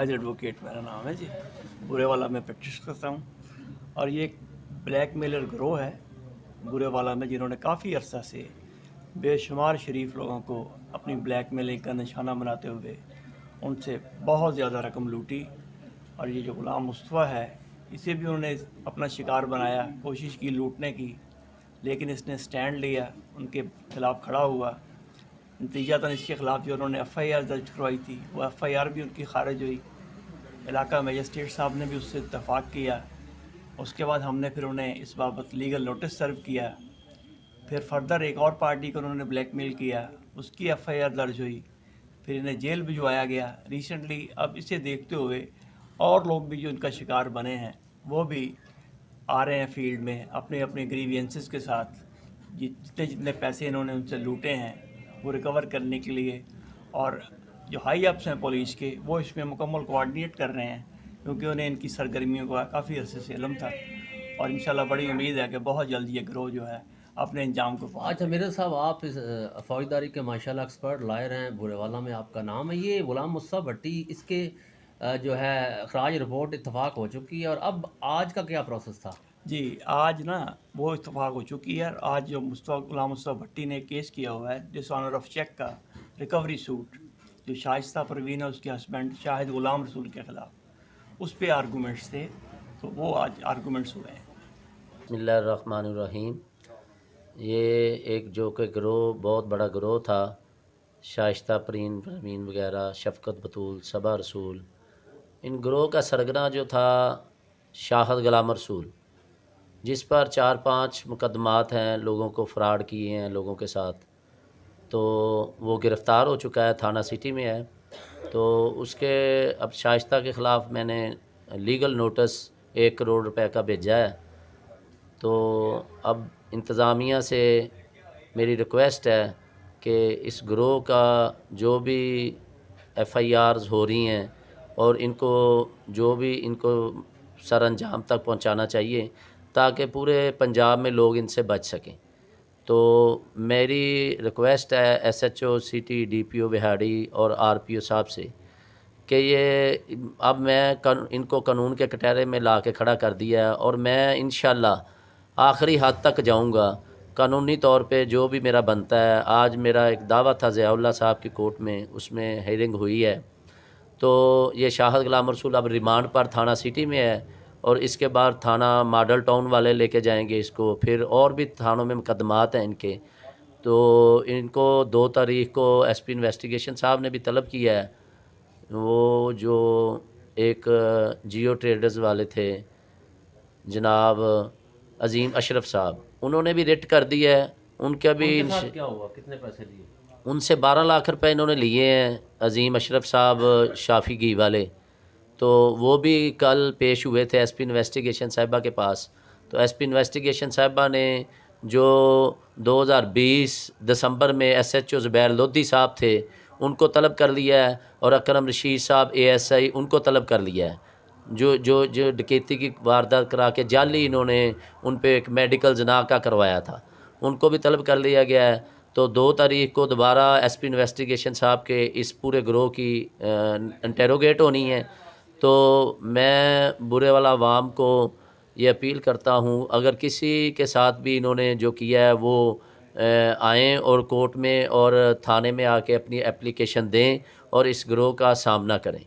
Shahid advocate मेरा नाम है जी, बुरेवाला में प्रैक्टिस करता हूँ। और ये एक ब्लैक मेलर ग्रोह है बुरेवाला में, जिन्होंने काफ़ी अरसा से बेशुमार शरीफ लोगों को अपनी ब्लैक मेलिंग का निशाना बनाते हुए उनसे बहुत ज़्यादा रकम लूटी। और ये जो ग़ुलाम मुस्तफ़ा है, इसे भी उन्होंने अपना शिकार बनाया, कोशिश की लूटने की, लेकिन इसने स्टैंड लिया, उनके ख़िलाफ़ खड़ा हुआ। नतीजतन इसके ख़िलाफ़ जो उन्होंने FIR दर्ज करवाई थी, वो FIR भी उनकी खारिज हुई। इलाका मजिस्ट्रेट साहब ने भी उससे इत्तफाक़ किया। उसके बाद हमने फिर उन्हें इस बाबत लीगल नोटिस सर्व किया। फिर फर्दर एक और पार्टी को उन्होंने ब्लैकमेल किया, उसकी FIR दर्ज हुई। फिर इन्हें जेल भिजवाया गया रिसेंटली। अब इसे देखते हुए और लोग भी जो इनका शिकार बने हैं, वो भी आ रहे हैं फील्ड में अपने अपने ग्रीवियंसेस के साथ। जितने जितने पैसे इन्होंने उनसे लूटे हैं वो रिकवर करने के लिए। और जो हाई अप्स हैं पुलिस के, वो इसमें मुकम्मल कोऑर्डिनेट कर रहे हैं, क्योंकि उन्हें इनकी सरगर्मियों का काफ़ी अरसे से इल्म था। और इंशाल्लाह बड़ी उम्मीद है कि बहुत जल्द ये ग्रोह जो है अपने अंजाम को पहुँच। अच्छा मिर्ज़ा साहब, आप इस फौजदारी के माशाल्लाह एक्सपर्ट लायर हैं, बुरेवाला में आपका नाम है। ये ग़ुलाम मुस्तफ़ा भट्टी, इसके जो है अखराज रिपोर्ट इत्तफाक हो चुकी है, और अब आज का क्या प्रोसेस था? जी, आज ना वो इत्तफाक हो चुकी है। आज जो ग़ुलाम मुस्तफ़ा भट्टी ने केस किया हुआ है डिसऑनर ऑफ चेक का रिकवरी सूट, जो शाइस्ता परवीन है उसके हस्बैंड शाहिद ग़ुलाम रसूल के ख़िलाफ़, उस पे आर्गूमेंट्स थे, तो वो आज आर्गूमेंट्स हुए हैं। बिस्मिल्लाहिर्रहमानिर्रहीम। ये एक जो कि ग्रोह, बहुत बड़ा ग्रोह था, शाइस्ता परवीन वगैरह, शफ़क़त बतूल, सबा रसूल, इन ग्रोह का सरगना जो था शाहिद ग़ुलाम रसूल, जिस पर 4-5 मुकदमात हैं, लोगों को फ़्रॉड किए हैं लोगों के साथ। तो वो गिरफ़्तार हो चुका है, थाना सिटी में है। तो उसके अब शाइस्ता के ख़िलाफ़ मैंने लीगल नोटिस 1 करोड़ रुपए का भेजा है। तो अब इंतज़ामिया से मेरी रिक्वेस्ट है कि इस ग्रोह का जो भी FIRs हो रही हैं, और इनको जो भी इनको सर अंजाम तक पहुंचाना चाहिए, ताकि पूरे पंजाब में लोग इनसे बच सकें। तो मेरी रिक्वेस्ट है SHO सिटी, DPO बिहाड़ी और RPO साहब से कि ये अब मैं इनको कानून के कटहरे में ला के खड़ा कर दिया है, और मैं इंशाल्लाह आखिरी हद तक जाऊंगा कानूनी तौर पे, जो भी मेरा बनता है। आज मेरा एक दावा था ज़ियाउल्लाह साहब की कोर्ट में, उसमें हेयरिंग हुई है। तो ये शाहिद ग़ुलाम रसूल अब रिमांड पर थाना सिटी में है, और इसके बाद थाना मॉडल टाउन वाले लेके जाएंगे इसको। फिर और भी थानों में मुकदमात हैं इनके। तो इनको 2 तारीख को SP इन्वेस्टिगेशन साहब ने भी तलब किया है। वो जो एक जियो ट्रेडर्स वाले थे जनाब अजीम अशरफ साहब, उन्होंने भी रिट कर दिया है। उनका भी उनके साथ क्या हुआ, कितने पैसे लिए? उनसे 12 लाख रुपए इन्होंने लिए हैं, अजीम अशरफ साहब शाफी घी वाले। तो वो भी कल पेश हुए थे SP इन्वेस्टिगेशन साहिबा के पास। तो SP इन्वेस्टिगेशन साहिबा ने जो 2020 दिसंबर में SHO ज़ुबैर लोधी साहब थे, उनको तलब कर लिया है, और अकरम रशीद साहब ASI, उनको तलब कर लिया है। जो डकैती की वारदात करा के जाली इन्होंने उन पे एक मेडिकल जना का करवाया था, उनको भी तलब कर लिया गया है। तो 2 तारीख को दोबारा SP इन्वेस्टिगेशन साहब के इस पूरे ग्रोह की इंटेरोगेट होनी है। तो मैं बुरेवाला अवाम को ये अपील करता हूँ, अगर किसी के साथ भी इन्होंने जो किया है वो आएँ और कोर्ट में और थाने में आके अपनी एप्लीकेशन दें और इस ग्रोह का सामना करें।